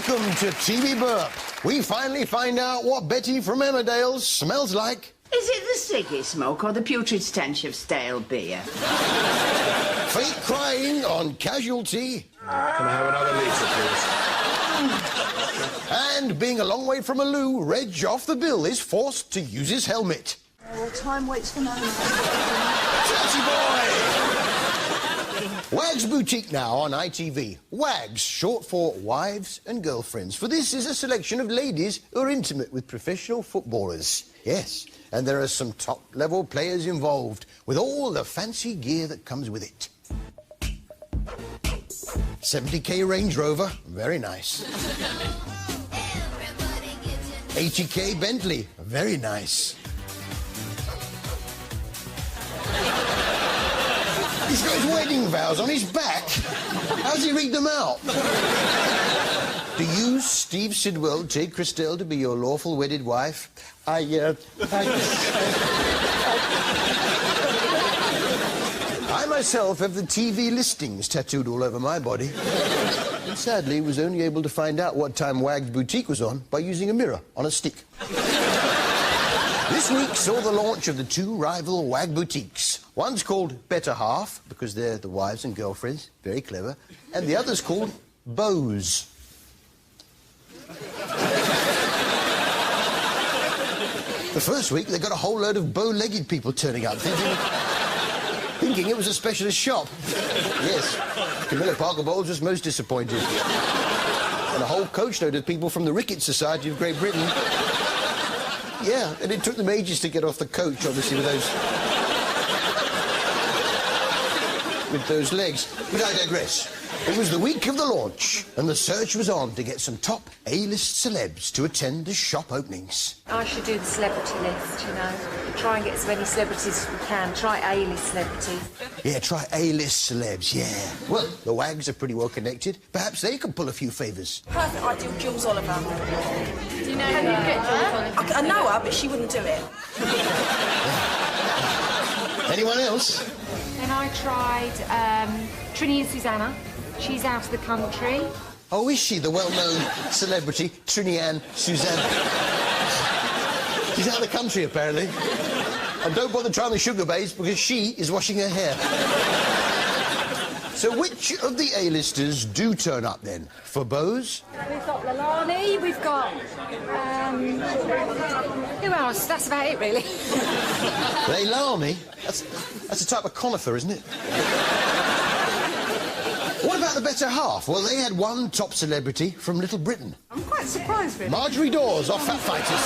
Welcome to TV Burp. We finally find out what Betty from Emmerdale smells like. Is it the ciggy smoke or the putrid stench of stale beer? Fake crying on Casualty. Can I have another litre, please? And being a long way from a loo, Reg off the bill is forced to use his helmet. Well, time waits for no one. Dirty boy! Wags Boutique now on ITV. Wags, short for wives and girlfriends. For this is a selection of ladies who are intimate with professional footballers. Yes, and there are some top-level players involved with all the fancy gear that comes with it. 70k Range Rover, very nice. 80k Bentley, very nice. He's got his wedding vows on his back. How's he read them out? Do you, Steve Sidwell, take Christelle to be your lawful wedded wife? I myself have the TV listings tattooed all over my body. And sadly was only able to find out what time Wags Boutique was on by using a mirror on a stick. This week saw the launch of the two rival Wag boutiques. One's called Better Half, because they're the wives and girlfriends, very clever, and the other's called Bows. The first week, they got a whole load of bow-legged people turning up, thinking it was a specialist shop. Yes, Camilla Parker Bowles was most disappointed. And a whole coachload of people from the Ricketts Society of Great Britain. Yeah, and it took them ages to get off the coach, obviously, with those legs. But I digress. It was the week of the launch, and the search was on to get some top A-list celebs to attend the shop openings. I should do the celebrity list, you know. Try and get as many celebrities as we can. Try A-list celebrities. Yeah, try A-list celebs, yeah. Well, the Wags are pretty well connected. Perhaps they could pull a few favours. Perfect ideal, Jules Oliver. Do you know her? I know her, but she wouldn't do it. Anyone else? Then I tried Trini and Susanna. She's out of the country. Oh, is she? The well-known celebrity, Trini-Ann Susanna. She's out of the country, apparently. And don't bother trying the sugar babes, because she is washing her hair. So which of the A-listers do turn up, then? For Bows? We've got Lalani, we've got... who else? That's about it, really. Leilani? That's a type of conifer, isn't it? What about the Better Half? Well, they had one top celebrity from Little Britain. I'm quite surprised, really. Marjorie Dawes off Fat Fighters.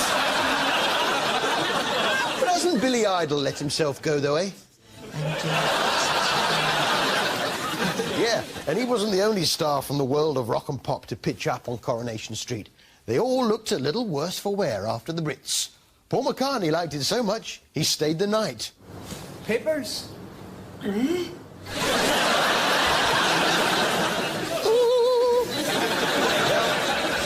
But hasn't Billy Idol let himself go, though, eh? Yeah, and he wasn't the only star from the world of rock and pop to pitch up on Coronation Street. They all looked a little worse for wear after the Brits. Paul McCartney liked it so much, he stayed the night. Peppers?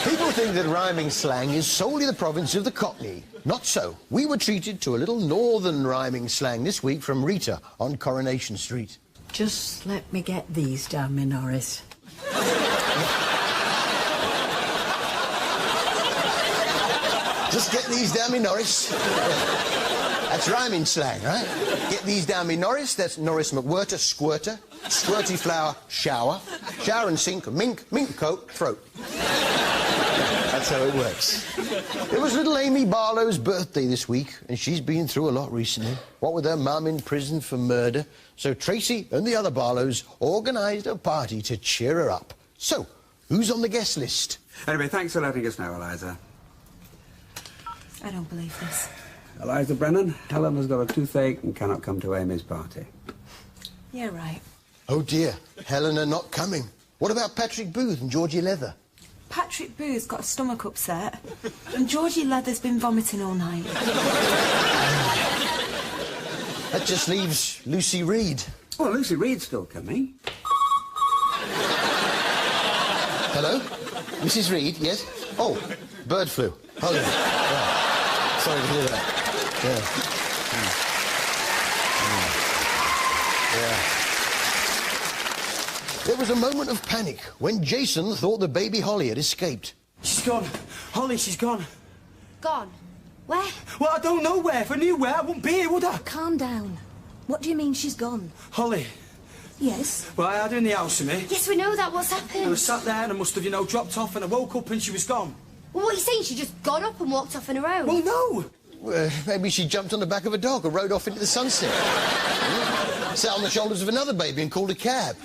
People think that rhyming slang is solely the province of the Cockney. Not so. We were treated to a little northern rhyming slang this week from Rita on Coronation Street. Just let me get these down, me Norris. Just get these down me Norris. That's rhyming slang, right? Get these down me Norris, that's Norris McWhirter, squirter. Squirty flower, shower. Shower and sink, mink, mink coat, throat. That's how it works. It was little Amy Barlow's birthday this week, and she's been through a lot recently. What with her mum in prison for murder. So Tracy and the other Barlows organised a party to cheer her up. So, who's on the guest list? Anyway, thanks for letting us know, Eliza. I don't believe this. Eliza Brennan, Helen has got a toothache and cannot come to Amy's party. Yeah, right. Oh dear, Helena not coming. What about Patrick Booth and Georgie Leather? Patrick Booth's got a stomach upset, and Georgie Leather's been vomiting all night. That just leaves Lucy Reed. Well, Lucy Reed's still coming. Hello? Mrs. Reed, yes? Oh, bird flu. Oh, yeah. Sorry to hear that. Yeah. There was a moment of panic when Jason thought the baby Holly had escaped. She's gone. Holly, she's gone. Gone? Where? Well, I don't know where. If I knew where, I wouldn't be here, would I? Calm down. What do you mean she's gone? Holly. Yes? Well, I had her in the house with me. Yes, we know that. What's happened? I was sat there and I must have, you know, dropped off and I woke up and she was gone. Well, what are you saying? She just got up and walked off on her own? Well, no. Maybe she jumped on the back of a dog or rode off into the sunset. Sat on the shoulders of another baby and called a cab.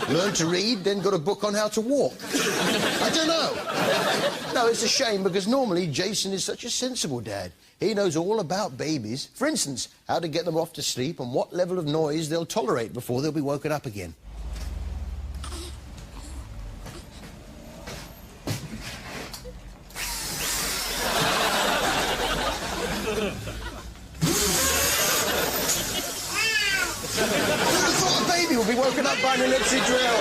Learned to read, then got a book on how to walk. I don't know. No, it's a shame because normally Jason is such a sensible dad. He knows all about babies. For instance, how to get them off to sleep and what level of noise they'll tolerate before they'll be woken up again. Will be woken up by an electric drill.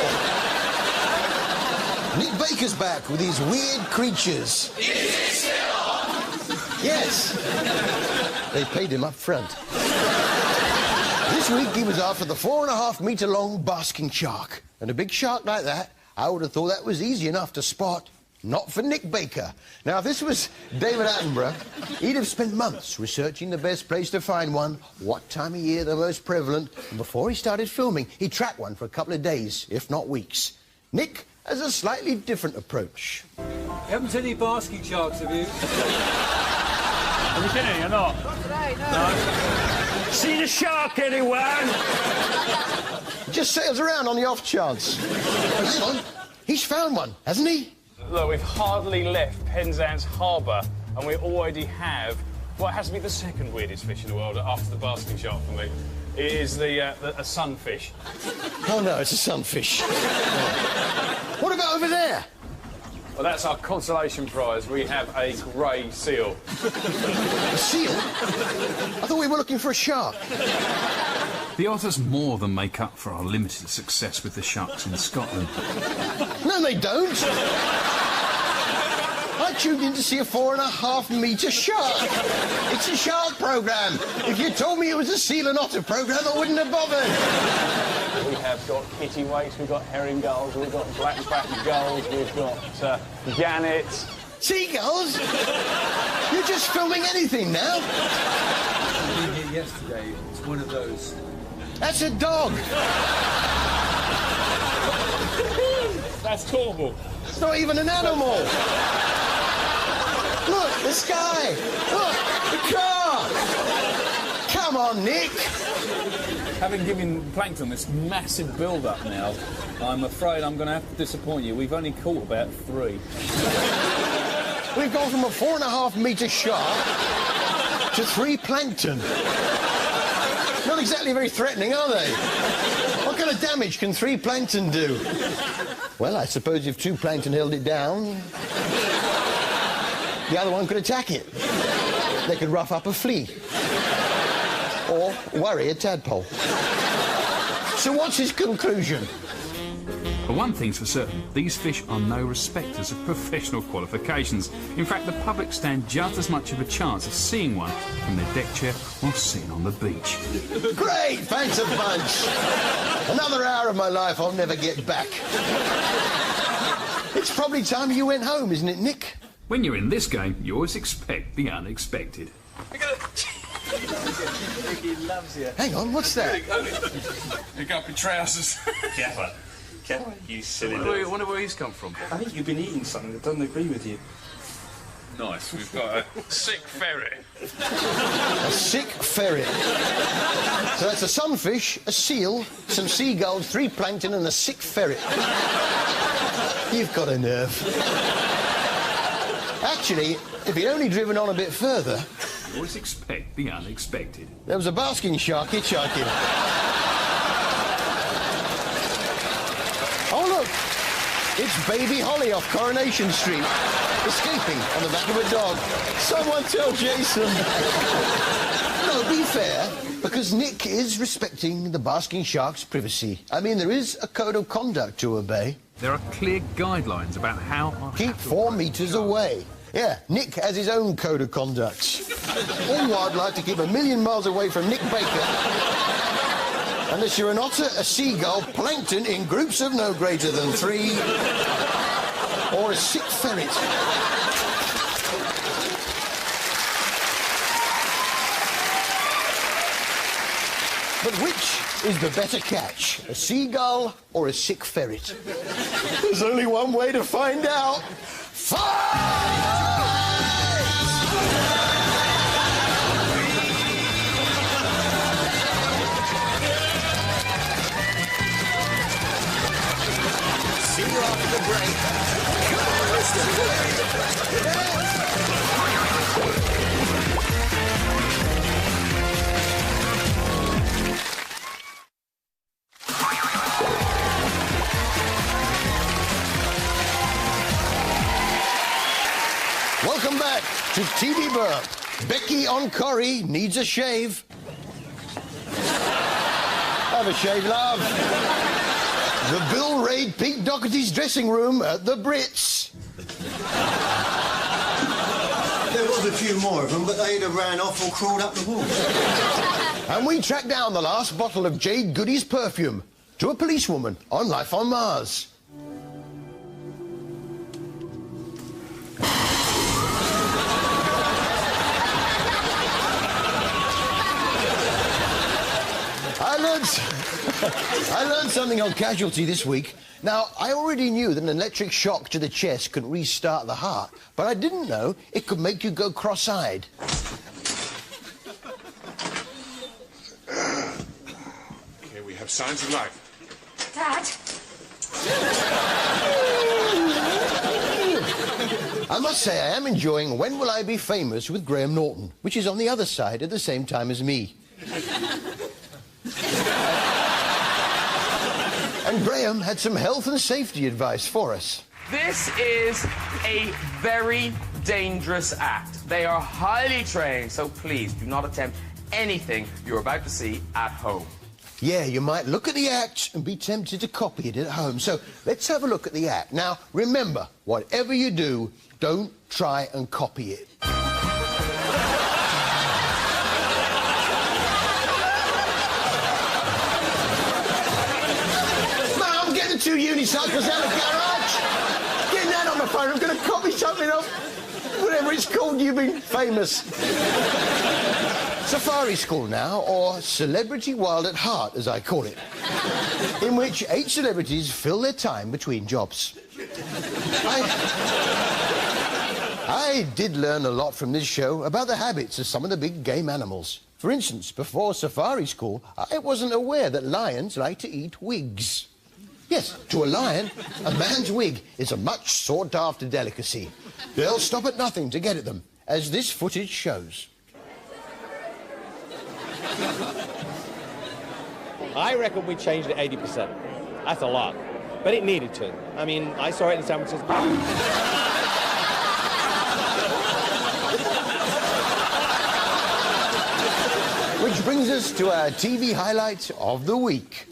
Nick Baker's back with these weird creatures. Is it still on? Yes. They paid him up front. This week he was after the 4.5-metre long basking shark. And a big shark like that, I would have thought that was easy enough to spot. Not for Nick Baker. Now, if this was David Attenborough, he'd have spent months researching the best place to find one, what time of year the most prevalent, and before he started filming, he'd track one for a couple of days, if not weeks. Nick has a slightly different approach. You haven't seen any basking sharks, have you? Have you seen any or not? Not today, no. Seen a shark anywhere? He just sails around on the off chance. Hang on, he's found one, hasn't he? Look, we've hardly left Penzance Harbour and we already have what has to be the second weirdest fish in the world after the basking shark for me. It is a sunfish. Oh, no, it's a sunfish. What about over there? Well, that's our consolation prize. We have a grey seal. A seal? I thought we were looking for a shark. The otters more than make up for our limited success with the sharks in Scotland. No, they don't. I tuned in to see a 4.5-metre shark. It's a shark programme. If you told me it was a seal and otter programme, I wouldn't have bothered. We have got kittiwakes, we've got herring gulls, we've got black-backed gulls, we've got gannets. Seagulls? You're just filming anything now. I was here yesterday. It's one of those. That's a dog. That's Torval. It's not even an animal. Look, the sky. Look, the car. Come on, Nick. Having given plankton this massive build-up now, I'm afraid I'm going to have to disappoint you. We've only caught about 3. We've gone from a 4.5-metre shark to 3 plankton. Not exactly very threatening, are they? What kind of damage can 3 plankton do? Well, I suppose if 2 plankton held it down, the other one could attack it. They could rough up a flea. Or worry a tadpole. So what's his conclusion? But one thing's for certain, these fish are no respecters of professional qualifications. In fact, the public stand just as much of a chance of seeing one from their deck chair while sitting on the beach. Great, thanks a bunch. Another hour of my life I'll never get back. It's probably time you went home, isn't it, Nick? When you're in this game, you always expect the unexpected. He loves you. Hang on, what's that? Pick up your trousers. Kevin. Kevin, you silly I wonder where he's come from. I think you've been eating something that doesn't agree with you. Nice, we've got a sick ferret. A sick ferret. So that's a sunfish, a seal, some seagulls, 3 plankton and a sick ferret. You've got a nerve. Actually, if he'd only driven on a bit further... You always expect the unexpected. There was a basking shark hitchhiking. Oh, look! It's baby Holly off Coronation Street, escaping on the back of a dog. Someone tell Jason. No, be fair, because Nick is respecting the basking shark's privacy. I mean, there is a code of conduct to obey. There are clear guidelines about how... Keep 4 metres away. Yeah, Nick has his own code of conduct. All wildlife to keep 1,000,000 miles away from Nick Baker. Unless you're an otter, a seagull, plankton in groups of no greater than 3. or a sick ferret? But which is the better catch, a seagull or a sick ferret? There's only one way to find out. Fight! See you after the break. Come on, listen. Welcome back to TV Burp. Becky on Corrie needs a shave. Have a shave, love. The Bill raid Pete Doherty's dressing room at the Brits. There was a few more of them, but they'd have ran off or crawled up the wall. And we tracked down the last bottle of Jade Goody's perfume to a policewoman on Life on Mars. I learned something on Casualty this week. Now, I already knew that an electric shock to the chest could restart the heart, but I didn't know it could make you go cross-eyed. Okay, we have signs of life. Dad? I must say I am enjoying When Will I Be Famous with Graham Norton, which is on the other side at the same time as me. And Graham had some health and safety advice for us. This is a very dangerous act. They are highly trained, so please do not attempt anything you're about to see at home. Yeah, you might look at the act and be tempted to copy it at home. So let's have a look at the act. Now, remember, whatever you do, don't try and copy it. Two unicycles out of the garage. Getting that on my phone. I'm going to copy something of whatever it's called. You've been famous. Safari School now, or Celebrity Wild at Heart, as I call it, in which 8 celebrities fill their time between jobs. I did learn a lot from this show about the habits of some of the big game animals. For instance, before Safari School, I wasn't aware that lions like to eat wigs. Yes, to a lion, a man's wig is a much sought-after delicacy. They'll stop at nothing to get at them, as this footage shows. I reckon we changed it 80%. That's a lot. But it needed to. I mean, I saw it in San Francisco. Which brings us to our TV highlight of the week.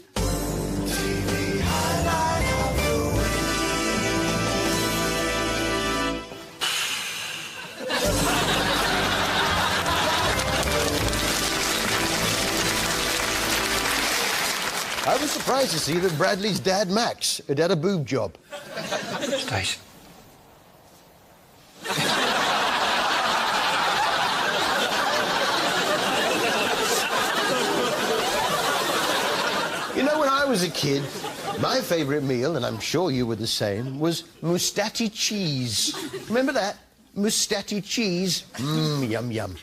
I was surprised to see that Bradley's dad, Max, had had a boob job. Station. You know, when I was a kid, my favourite meal, and I'm sure you were the same, was mustati cheese. Remember that? Mustati cheese. Mmm, yum, yum.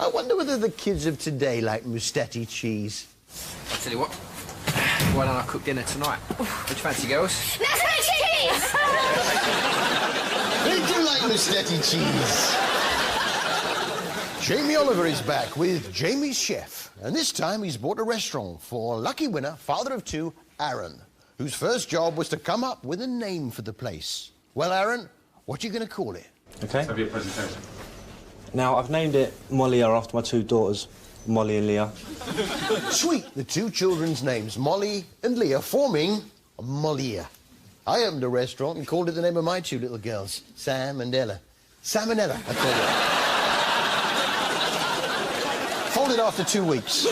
I wonder whether the kids of today like mustati cheese. I'll tell you what. Why don't I cook dinner tonight? What do you fancy, girls? Let's make cheese! They do like mustati cheese. Jamie Oliver is back with Jamie's Chef, and this time he's bought a restaurant for lucky winner, father of 2, Aaron, whose first job was to come up with a name for the place. Well, Aaron, what are you going to call it? Okay. Have your presentation. Now, I've named it Molly after my 2 daughters, Molly and Leah. Sweet, the 2 children's names, Molly and Leah, forming Mollia. I opened a restaurant and called it the name of my 2 little girls, Sam and Ella. Sam and Ella, I call it. called it after 2 weeks.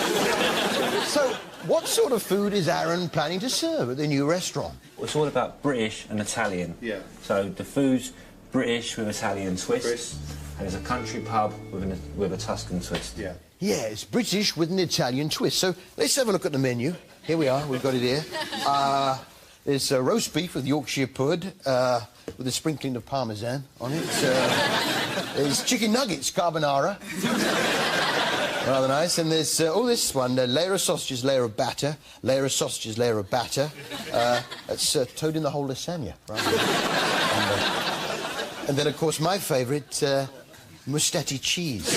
So, what sort of food is Aaron planning to serve at the new restaurant? Well, it's all about British and Italian. Yeah. So the food's British with Italian twist, and there's a country pub with a Tuscan twist. Yeah. Yeah, it's British with an Italian twist. So, let's have a look at the menu. Here we are, we've got it here. There's roast beef with Yorkshire pud, with a sprinkling of Parmesan on it. There's chicken nuggets, carbonara. Rather nice. And there's, this one, layer of sausages, layer of batter, layer of sausages, layer of batter. That's toad in the hole lasagna. Right? And then, of course, my favourite, mustati cheese.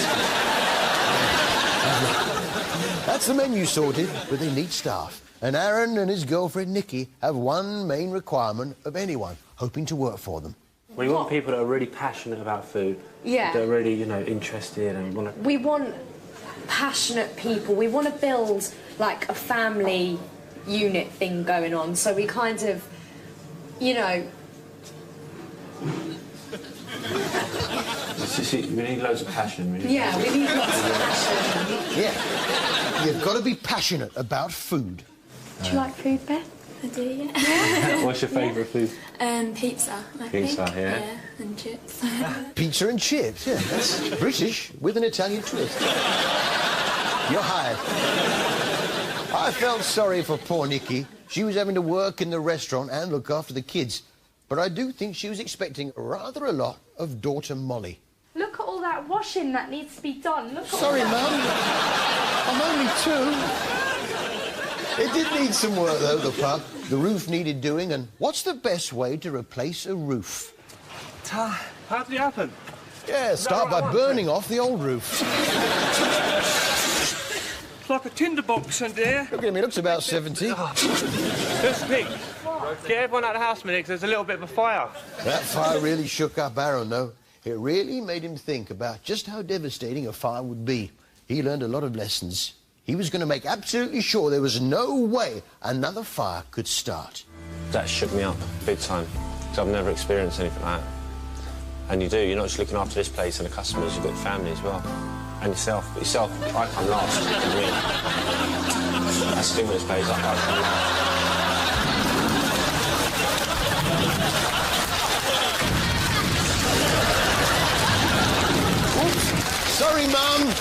That's the menu sorted, but they need staff. And Aaron and his girlfriend Nikki have one main requirement of anyone hoping to work for them. We want people that are really passionate about food. Yeah. That are really, you know, interested and want to... We want passionate people. We want to build, like, a family unit thing going on. So we kind of, you know... We need loads of passion. Yeah, we need lots of passion. Yeah. You've got to be passionate about food. Do you like food, Beth? I do, yeah. What's your favourite food? Pizza, I Pizza, think. yeah. And chips. Pizza and chips, yeah. That's British with an Italian twist. You're hired. I felt sorry for poor Nikki. She was having to work in the restaurant and look after the kids. But I do think she was expecting rather a lot of daughter Molly. Look at all that washing that needs to be done. Look at Sorry, all that. Mum. I'm only 2. It did need some work, though, the pub. The roof needed doing, and what's the best way to replace a roof? How did it happen? Yeah, start by burning off the old roof. It's like a tinderbox under here. Look at him, he looks about 70. Just Nick, get everyone out of the house, Nick, there's a little bit of a fire. That fire really shook up Aaron, though. It really made him think about just how devastating a fire would be. He learned a lot of lessons. He was going to make absolutely sure there was no way another fire could start. That shook me up big time, because I've never experienced anything like that. And you do, you're not just looking after this place and the customers, you've got the family as well. And yourself. But yourself, I come last, you win. That's the thing with this place, I come last. Sorry, Mum.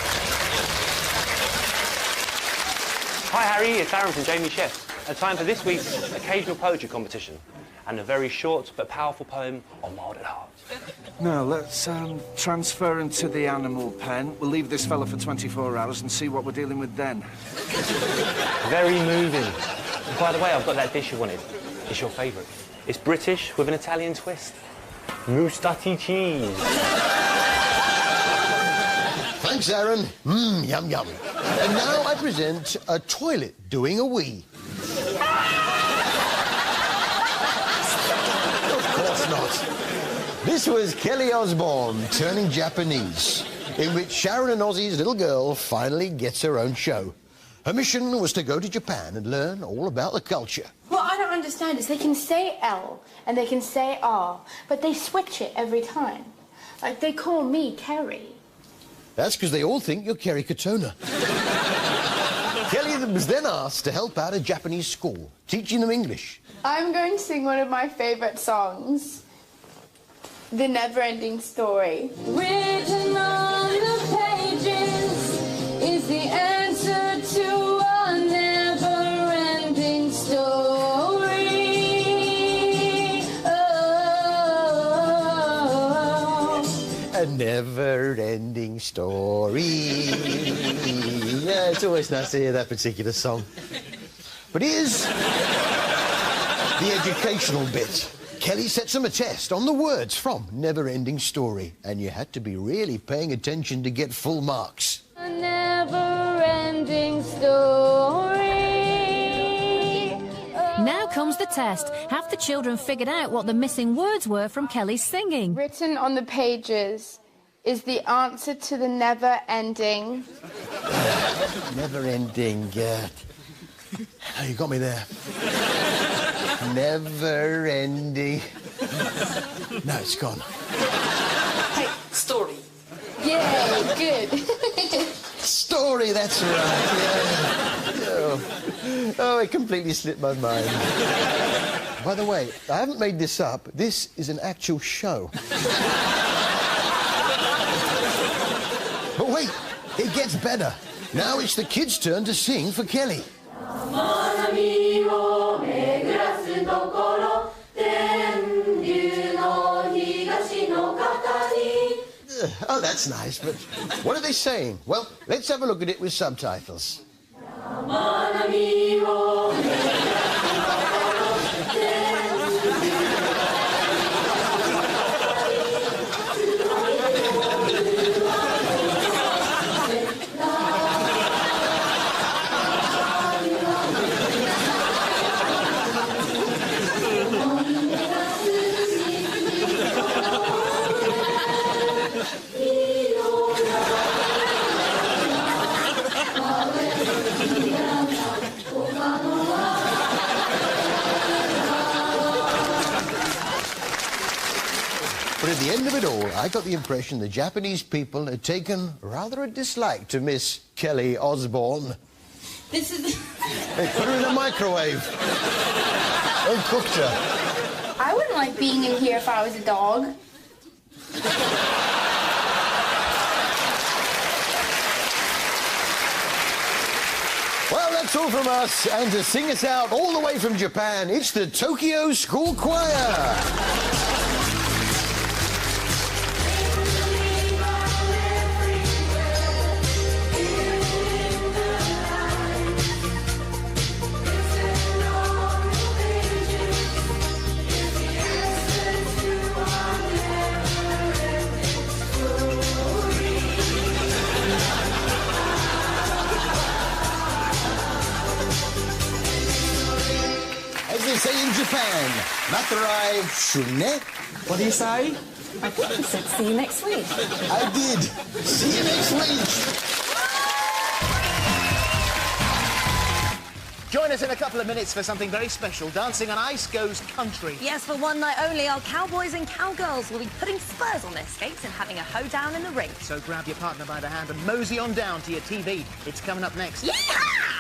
Hi, Harry. It's Aaron from Jamie Chefs. And time for this week's occasional poetry competition and a very short but powerful poem on Wild at Heart. Now, let's transfer him to the animal pen. We'll leave this fella for 24 hours and see what we're dealing with then. Very moving. By the way, I've got that dish you wanted. It's your favourite. It's British with an Italian twist. Mustati cheese. Thanks, Aaron. Mmm, yum, yum. And now I present a toilet doing a wee. Of course not. This was Kelly Osbourne turning Japanese, in which Sharon and Ozzy's little girl finally gets her own show. Her mission was to go to Japan and learn all about the culture. What I don't understand is they can say L and they can say R, but they switch it every time. Like, they call me Kerry. That's because they all think you're Kerry Katona. Kelly was then asked to help out a Japanese school, teaching them English. I'm going to sing one of my favourite songs, The Never-Ending Story. Written on the pages is the answer to a never-ending story. Oh. A never-ending story. Yeah, it's always nice to hear that particular song. But here's the educational bit. Kelly sets them a test on the words from Never-Ending Story, and you had to be really paying attention to get full marks. A never-ending story. Now comes the test. Have the children figured out what the missing words were from Kelly's singing? Written on the pages is the answer to the never-ending. Never-ending, oh, you got me there. Never-ending. No, it's gone. Hey, story. Yay, good. Story. story, that's right. Yeah. Oh, it completely slipped my mind. By the way, I haven't made this up. This is an actual show. But wait, it gets better. Now it's the kids' turn to sing for Kelly. Oh, that's nice, but what are they saying? Well, let's have a look at it with subtitles. But at the end of it all, I got the impression the Japanese people had taken rather a dislike to Miss Kelly Osbourne. This is... They put her in the microwave and cooked her. I wouldn't like being in here if I was a dog. Well, that's all from us. And to sing us out all the way from Japan, it's the Tokyo School Choir. As they say in Japan, Matarai Shune. What do you say? I think you said see you next week. I did. See you next week. Join us in a couple of minutes for something very special. Dancing on Ice Goes Country. Yes, for one night only, our cowboys and cowgirls will be putting spurs on their skates and having a hoedown in the ring. So grab your partner by the hand and mosey on down to your TV. It's coming up next. Yeehaw!